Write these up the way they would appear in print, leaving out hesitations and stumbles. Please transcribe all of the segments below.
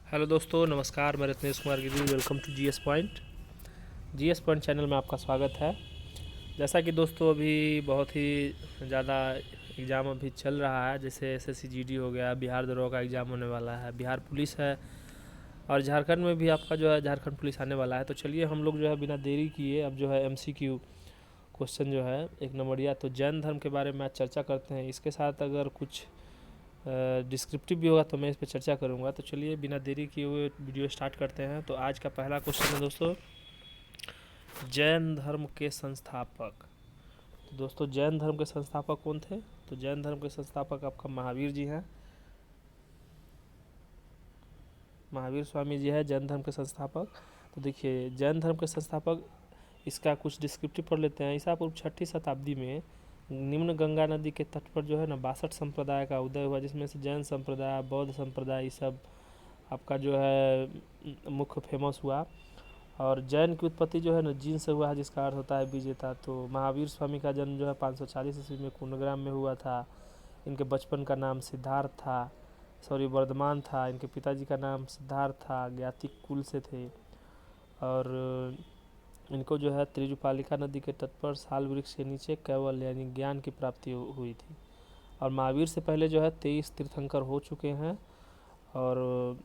Hello दोस्तों, नमस्कार। मैं Ratnesh Kumar Giri. Welcome to GS point. GS point channel में आपका स्वागत है। जैसा कि दोस्तों अभी बहुत ही ज़्यादा एग्ज़ाम अभी चल रहा है, जैसे एसएससी जीडी हो गया, बिहार दरोगा का एग्ज़ाम होने वाला है, बिहार पुलिस है और झारखंड में भी आपका जो है झारखंड पुलिस आने वाला है। तो चलिए हम लोग जो है बिना देरी किए अब जो है एमसीक्यू क्वेश्चन जो है एक नंबरिया तो जैन धर्म के बारे में आज चर्चा करते हैं। इसके साथ अगर कुछ डिस्क्रिप्टिव भी होगा तो मैं इस पर चर्चा करूंगा। तो चलिए बिना देरी किए हुए वीडियो स्टार्ट करते हैं। तो आज का पहला क्वेश्चन है दोस्तों, जैन धर्म के संस्थापक। तो दोस्तों जैन धर्म के संस्थापक कौन थे? तो जैन धर्म के संस्थापक आपका महावीर जी हैं। महावीर स्वामी जी है जैन धर्म के संस्थापक। तो देखिए जैन धर्म के संस्थापक, इसका कुछ डिस्क्रिप्टिव पढ़ लेते हैं। ईसा पूर्व 6ठी शताब्दी में निम्न गंगा नदी के तट पर जो है ना 62 संप्रदाय का उदय हुआ, जिसमें से जैन संप्रदाय, बौद्ध संप्रदाय, ये सब आपका जो है मुख्य फेमस हुआ। और जैन की उत्पत्ति जो है ना जीन से हुआ है, जिसका अर्थ होता है विजेता। तो महावीर स्वामी का जन्म जो है 540 ईस्वी में कुंडग्राम में हुआ था। इनके बचपन का नाम सिद्धार्थ था, वर्धमान था। इनके पिताजी का नाम सिद्धार्थ था, ज्ञातिक कुल से थे। और इनको जो है त्रिजुपालिका नदी के तट पर साल वृक्ष के नीचे केवल यानी ज्ञान की प्राप्ति हुई थी। और महावीर से पहले जो है 23 तीर्थंकर हो चुके हैं। और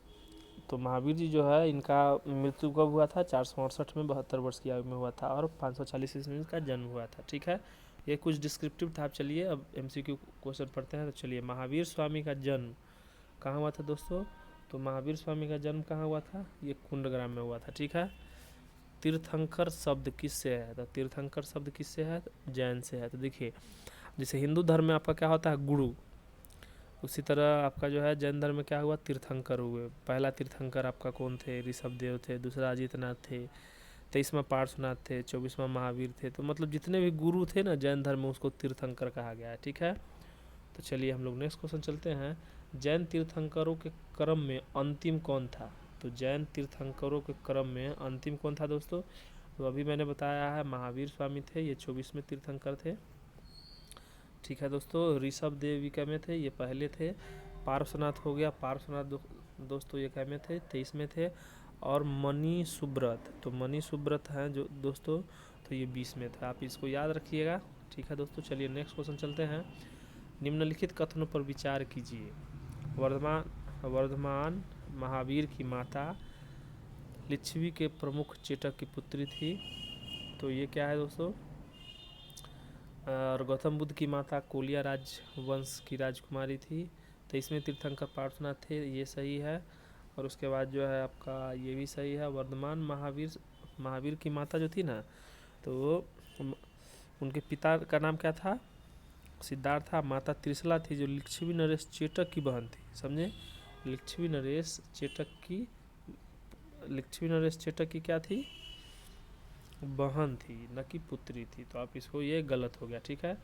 तो महावीर जी जो है इनका मृत्यु कब हुआ था? 468 में, 72 वर्ष की आयु में हुआ था। और 540 ईस्वी में इनका जन्म हुआ था। ठीक है, ये कुछ डिस्क्रिप्टिव था। आप चलिए अब एमसीक्यू क्वेश्चन पढ़ते हैं। तो चलिए, महावीर स्वामी का जन्म कहाँ हुआ था दोस्तों? तो महावीर स्वामी का जन्म कहाँ हुआ था? ये कुंडग्राम में हुआ था। ठीक है। तीर्थंकर शब्द किससे है? तो तीर्थंकर शब्द किससे है? जैन से है। तो देखिए, जैसे हिंदू धर्म में आपका क्या होता है? गुरु। उसी तरह आपका जो है जैन धर्म में क्या हुआ? तीर्थंकर हुए। पहला तीर्थंकर आपका कौन थे? ऋषभ देव थे। दूसरा अजितनाथ थे। 23वां पार्श्वनाथ थे। 24वां महावीर थे। तो मतलब जितने भी गुरु थे ना जैन धर्म में, उसको तीर्थंकर कहा गया है। ठीक है। तो चलिए हम लोग नेक्स्ट क्वेश्चन चलते हैं। जैन तीर्थंकरों के क्रम में अंतिम कौन था? तो जैन तीर्थंकरों के क्रम में अंतिम कौन था दोस्तों? तो अभी मैंने बताया है महावीर स्वामी थे, ये 24वें तीर्थंकर थे। ठीक है दोस्तों। ऋषभ देविका में थे, ये पहले थे। पार्श्वनाथ हो गया, पार्श्वनाथ दोस्तों ये क्या में थे? 23 में थे। और मणि सुब्रत, तो मणि सुब्रत हैं जो दोस्तों, तो ये 20 में थे। आप इसको याद रखिएगा। ठीक है दोस्तों। चलिए नेक्स्ट क्वेश्चन चलते हैं। निम्नलिखित कथनों पर विचार कीजिए। वर्धमान महावीर की माता लिच्छवी के प्रमुख चेटक की पुत्री थी। तो ये क्या है दोस्तों? और गौतम बुद्ध की माता कोलिया राजवंश की राजकुमारी थी। 23वें तीर्थंकर पार्श्वनाथ थे, ये सही है। और उसके बाद जो है आपका ये भी सही है। वर्धमान महावीर की माता जो थी ना, तो उनके पिता का नाम क्या था? सिद्धार्थ था। माता त्रिशला थी, जो लिच्छवी नरेश चेटक की बहन थी। समझे? लिच्छवी नरेश चेटक की क्या थी? बहन थी, न कि पुत्री थी। तो आप इसको, ये गलत हो गया। ठीक है।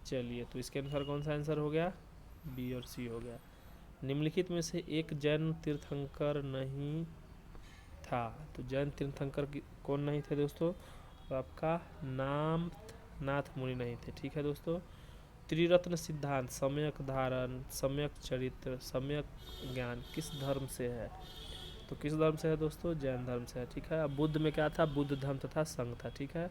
चलिए, तो इसके अनुसार कौन सा आंसर हो गया? बी और सी हो गया। निम्नलिखित में से एक जैन तीर्थंकर नहीं था। तो जैन तीर्थंकर कौन नहीं थे दोस्तों? तो आपका नाथ मुनि नहीं थे। ठीक है दोस्तों। त्रिरत्न सिद्धांत, सम्यक धारण, सम्यक चरित्र, सम्यक ज्ञान किस धर्म से है? तो किस धर्म से है दोस्तों? जैन धर्म से है। ठीक है। अब बुद्ध में क्या था? बुद्ध धर्म तथा संघ था। ठीक है।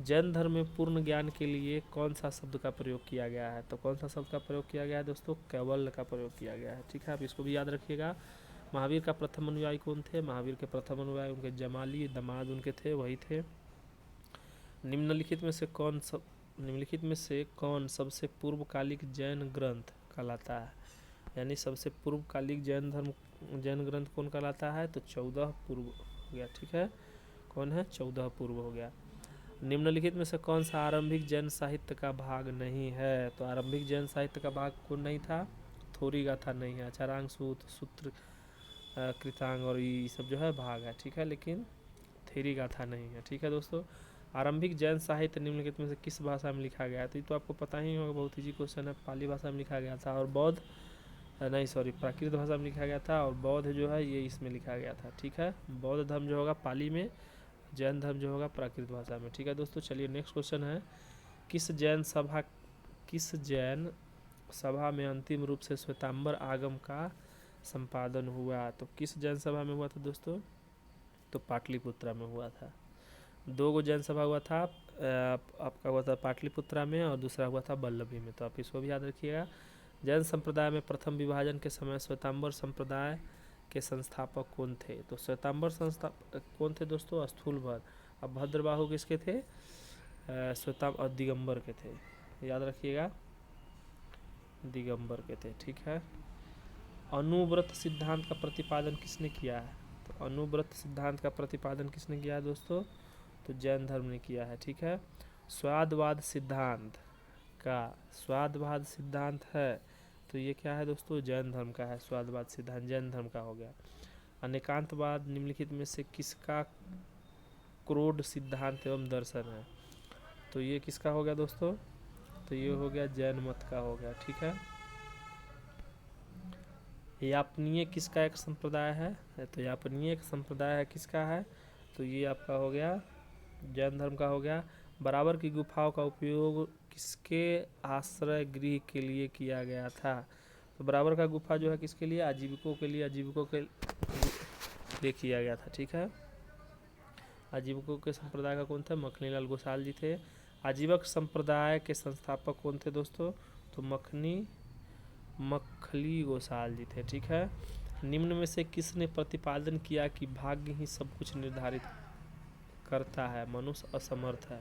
जैन धर्म में पूर्ण ज्ञान के लिए कौन सा शब्द का प्रयोग किया गया है? तो कौन सा शब्द का प्रयोग किया गया है दोस्तों? कैवल्य का प्रयोग किया गया है। ठीक है, आप इसको भी याद रखिएगा। महावीर का प्रथम अनुयायी कौन थे? महावीर के प्रथम अनुयायी उनके जमाली दामाद उनके थे, वही थे। निम्नलिखित में से कौन सबसे पूर्वकालिक जैन ग्रंथ कहलाता है? यानी सबसे पूर्वकालिक जैन ग्रंथ कौन कहलाता है? तो 14 पूर्व हो गया। ठीक है। कौन है? 14 पूर्व हो गया। निम्नलिखित में से कौन सा आरंभिक जैन साहित्य का भाग नहीं है? तो आरंभिक जैन साहित्य का भाग कौन नहीं था? थोरी गाथा नहीं है। चारांग सूत्र कृतांग और ये सब जो है भाग है। ठीक है, लेकिन थेरी गाथा नहीं है। ठीक है दोस्तों। आरंभिक जैन साहित्य निम्नलिखित में से किस भाषा में लिखा गया है? तो ये तो आपको पता ही होगा, बहुत ईजी क्वेश्चन है। पाली भाषा में लिखा गया था। और प्राकृत भाषा में लिखा गया था। और बौद्ध जो है ये इसमें लिखा गया था। ठीक है। बौद्ध धर्म जो होगा पाली में, जैन धर्म जो होगा प्राकृत भाषा में। ठीक है दोस्तों। चलिए नेक्स्ट क्वेश्चन है। किस जैन सभा में अंतिम रूप से श्वेतांबर आगम का संपादन हुआ तो किस जैन सभा में हुआ था दोस्तों? तो पाटलिपुत्रा में हुआ था। 2 गो जैन सभा हुआ था, आपका हुआ था पाटलिपुत्रा में और दूसरा हुआ था वल्लभी में। तो आप इसको भी याद रखिएगा। जैन संप्रदाय में प्रथम विभाजन के समय श्वेतांबर संप्रदाय के संस्थापक कौन थे? तो श्वेतांबर संस्थापक कौन थे दोस्तों? स्थूलभद्र। अब भद्रबाहु किसके थे? श्वेतांबर और दिगंबर के थे, याद रखिएगा, दिगंबर के थे। ठीक है। अनुव्रत सिद्धांत का प्रतिपादन किसने किया है? तो अनुव्रत सिद्धांत का प्रतिपादन किसने किया है दोस्तों? तो जैन धर्म ने किया है। ठीक है। स्वादवाद सिद्धांत का, स्वादवाद सिद्धांत है तो ये क्या है दोस्तों? जैन धर्म का है। स्वादवाद सिद्धांत जैन धर्म का हो गया। अनेकांतवाद निम्नलिखित में से किसका क्रोड सिद्धांत एवं दर्शन है? तो ये किसका हो गया दोस्तों? तो ये हो गया जैन मत का हो गया। ठीक है। यापनीय किसका एक संप्रदाय है? तो यापनीय एक संप्रदाय है किसका है? तो ये आपका हो गया जैन धर्म का हो गया। बराबर की गुफाओं का उपयोग किसके आश्रय गृह के लिए किया गया था? तो बराबर का गुफा जो है किसके लिए? आजीविकों के लिए, आजीविकों के लिए किया गया था। ठीक है। आजीविकों के संप्रदाय का कौन था? मखनीलाल गोसाल जी थे। आजीवक संप्रदाय के संस्थापक कौन थे दोस्तों? तो मखली गोसाल जी थे। ठीक है। निम्न में से किसने प्रतिपादन किया कि भाग्य ही सब कुछ निर्धारित करता है, मनुष्य असमर्थ है?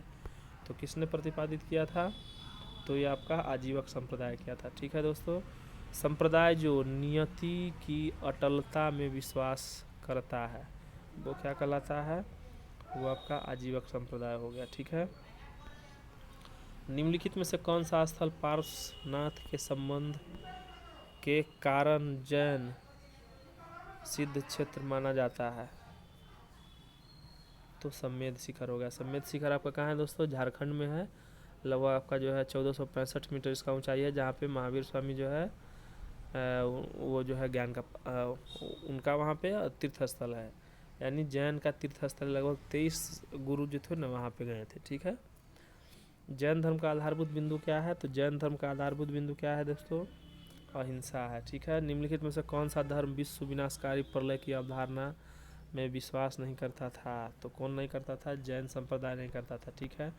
तो किसने प्रतिपादित किया था? तो ये आपका आजीवक संप्रदाय किया था। ठीक है दोस्तों। संप्रदाय जो नियति की अटलता में विश्वास करता है वो क्या कहलाता है? वो आपका आजीवक संप्रदाय हो गया। ठीक है। निम्नलिखित में से कौन सा स्थल पार्श्वनाथ के संबंध के कारण जैन सिद्ध क्षेत्र माना जाता है? तो सम्मेद शिखर हो गया। सम्मेद शिखर आपका कहाँ है दोस्तों? झारखंड में है। लगभग आपका जो है 1465 मीटर इसका ऊंचाई है, जहाँ पे महावीर स्वामी जो है वो जो है ज्ञान का उनका वहाँ पे तीर्थ स्थल है। यानी जैन का तीर्थ स्थल लगभग 23 गुरु जो थे ना वहाँ पे गए थे। ठीक है। जैन धर्म का आधारभूत बिंदु क्या है? तो जैन धर्म का आधारभूत बिंदु क्या है दोस्तों? अहिंसा है। ठीक है। निम्नलिखित में से कौन सा धर्म विश्व विनाशकारी प्रलय की अवधारणा में विश्वास नहीं करता था? तो कौन नहीं करता था? जैन संप्रदाय नहीं करता था। ठीक है।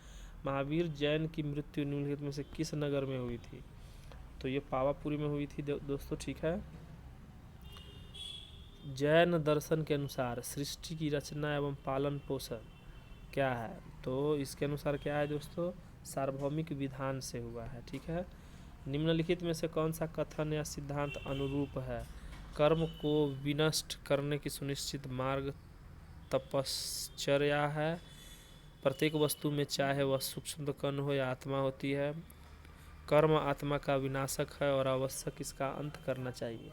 महावीर जैन की मृत्यु निम्नलिखित में से किस नगर में हुई थी? तो ये पावापुरी में हुई थी दोस्तों। ठीक है। जैन दर्शन के अनुसार सृष्टि की रचना एवं पालन पोषण क्या है? तो इसके अनुसार क्या है दोस्तों? सार्वभौमिक विधान से हुआ है। ठीक है। निम्नलिखित में से कौन सा कथन या सिद्धांत अनुरूप है? कर्म को विनष्ट करने की सुनिश्चित मार्ग तपश्चर्या है। प्रत्येक वस्तु में चाहे वह सूक्ष्म कण हो या आत्मा होती है, कर्म आत्मा का विनाशक है और आवश्यक इसका अंत करना चाहिए।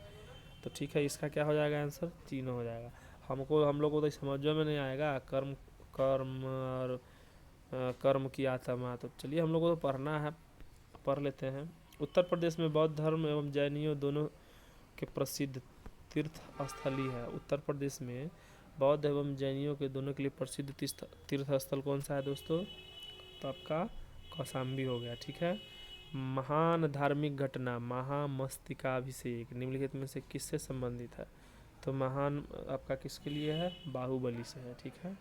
तो ठीक है, इसका क्या हो जाएगा आंसर? 3 हो जाएगा। हम लोग को तो समझ में नहीं आएगा कर्म कर्म और कर्म की आत्मा। तो चलिए हम लोग को तो पढ़ना है, पढ़ लेते हैं। उत्तर प्रदेश में बौद्ध धर्म एवं जैनियों दोनों के प्रसिद्ध तीर्थ स्थली है। उत्तर प्रदेश में बौद्ध एवं जैनियों के दोनों के लिए प्रसिद्ध तीर्थ स्थल कौन सा है दोस्तों? तो आपका कौशाम्बी हो गया। ठीक है। महान धार्मिक घटना महामस्तकाभिषेक निम्नलिखित में से किससे संबंधित है? तो महान आपका किसके लिए है? बाहुबली से है। ठीक है।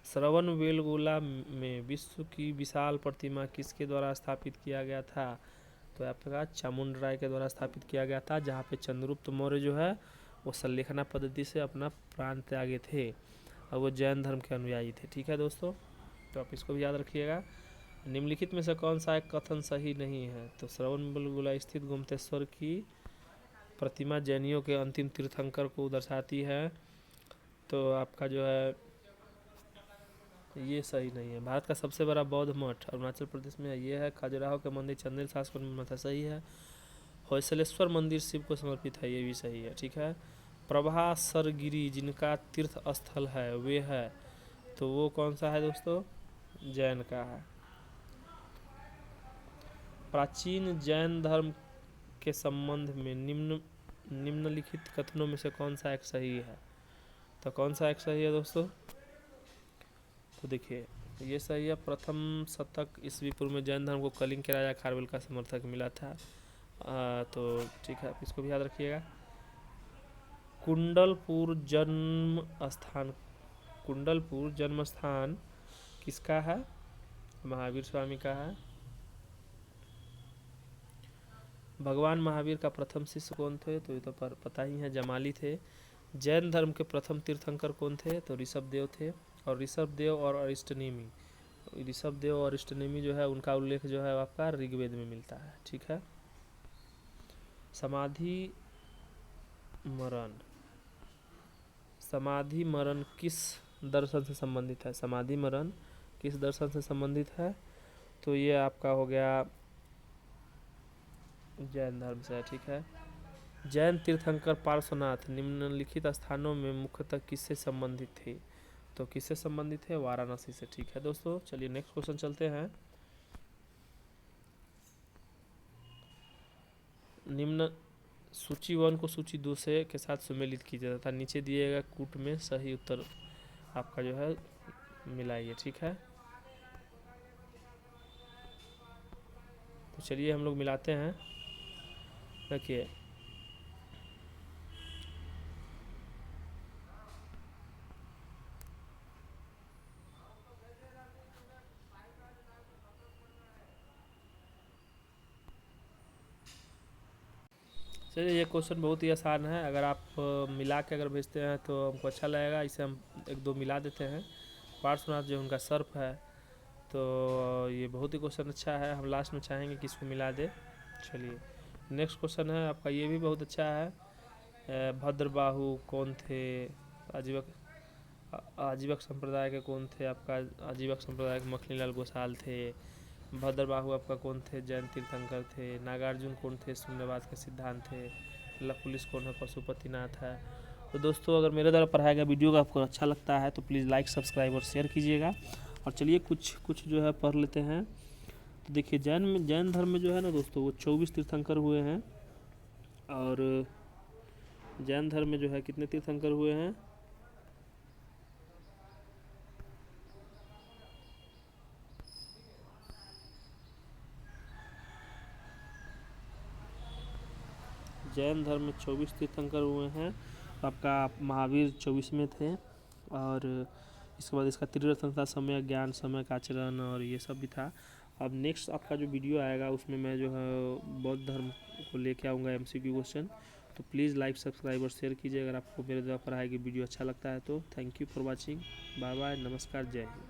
श्रवण बेलगोला में विश्व की विशाल प्रतिमा किसके द्वारा स्थापित किया गया था? तो आपका चामुंडराय के द्वारा स्थापित किया गया था, जहाँ पे चंद्रगुप्त मौर्य जो है वो संलेखना पद्धति से अपना प्राण त्यागे थे और वो जैन धर्म के अनुयायी थे। ठीक है दोस्तों, तो आप इसको भी याद रखिएगा। निम्नलिखित में से कौन सा एक कथन सही नहीं है? तो श्रवण बेलगोला स्थित गोमतेश्वर की प्रतिमा जैनियों के अंतिम तीर्थंकर को दर्शाती है। तो आपका जो है ये सही नहीं है। भारत का सबसे बड़ा बौद्ध मठ अरुणाचल प्रदेश में है, ये है। खजुराहो के मंदिर चंदेल शासकों में मठ सही है। होयसलेश्वर मंदिर शिव को समर्पित है, ये भी सही है। ठीक है। प्रभासरगिरी जिनका तीर्थ स्थल है वे है, तो वो कौन सा है दोस्तों? जैन का है। प्राचीन जैन धर्म के संबंध में निम्नलिखित कथनों में से कौन सा एक सही है? तो कौन सा एक सही है दोस्तों? तो देखिए ये सही है। प्रथम शतक ईस्वी पूर्व में जैन धर्म को कलिंग के राजा खारवेल का समर्थक मिला था। तो ठीक है, आप इसको भी याद रखिएगा। कुंडलपुर जन्म स्थान, कुंडलपुर जन्म स्थान किसका है? महावीर स्वामी का है। भगवान महावीर का प्रथम शिष्य कौन थे? तो ये तो पता ही है, जमाली थे। जैन धर्म के प्रथम तीर्थंकर कौन थे? तो ऋषभदेव थे। और ऋषभदेव और अरिष्टनेमी, ऋषभदेव और अरिष्टनेमी जो है उनका उल्लेख जो है आपका ऋग्वेद में मिलता है। ठीक है। समाधि मरण, समाधि मरण किस दर्शन से संबंधित है? समाधि मरण किस दर्शन से संबंधित है? तो ये आपका हो गया जैन धर्म से। ठीक है। जैन तीर्थंकर पार्श्वनाथ निम्नलिखित स्थानों में मुख्यतः किससे संबंधित थे? तो किससे संबंधित है? वाराणसी से। ठीक है दोस्तों, चलिए नेक्स्ट क्वेश्चन चलते हैं। निम्न सूची 1 को सूची 2 से के साथ सुमेलित कीजिए तथा नीचे दिए गए कूट में सही उत्तर आपका जो है मिलाइए। ठीक है, तो चलिए हम लोग मिलाते हैं। देखिए, चलिए ये क्वेश्चन बहुत ही आसान है। अगर आप मिला के अगर भेजते हैं तो हमको अच्छा लगेगा। इसे हम 1-2 मिला देते हैं। पार्श्वनाथ जो उनका सर्प है, तो ये बहुत ही क्वेश्चन अच्छा है। हम लास्ट में चाहेंगे कि इसको मिला दे। चलिए नेक्स्ट क्वेश्चन है आपका, ये भी बहुत अच्छा है। भद्रबाहु कौन थे? आजीवक आजीवक संप्रदाय के कौन थे? आपका आजीवक संप्रदाय के मखनीलाल गोसाल थे। भद्रबाहु आपका कौन थे? जैन तीर्थंकर थे। नागार्जुन कौन थे? शून्यवाद के सिद्धांत थे। लकुलिस कौन है? पशुपतिनाथ है। तो दोस्तों, अगर मेरे द्वारा पढ़ाया गया वीडियो का आपको अच्छा लगता है तो प्लीज़ लाइक, सब्सक्राइब और शेयर कीजिएगा। और चलिए कुछ जो है पढ़ लेते हैं। तो देखिए, जैन धर्म में जो है ना दोस्तों, वो 24 तीर्थंकर हुए हैं। और जैन धर्म में जो है कितने तीर्थंकर हुए हैं? जैन धर्म में 24 तीर्थंकर हुए हैं। आपका महावीर 24वें थे। और इसके बाद इसका त्रिरत्न था, समय, ज्ञान, समय का आचरण, और ये सब भी था। अब नेक्स्ट आपका जो वीडियो आएगा उसमें मैं जो है बौद्ध धर्म को लेके आऊँगा MCQ क्वेश्चन। तो प्लीज़ लाइक, सब्सक्राइब और शेयर कीजिए अगर आपको मेरे द्वारा पढ़ाई की वीडियो अच्छा लगता है तो। Thank you for watching. Bye bye, नमस्कार, जय हिंद।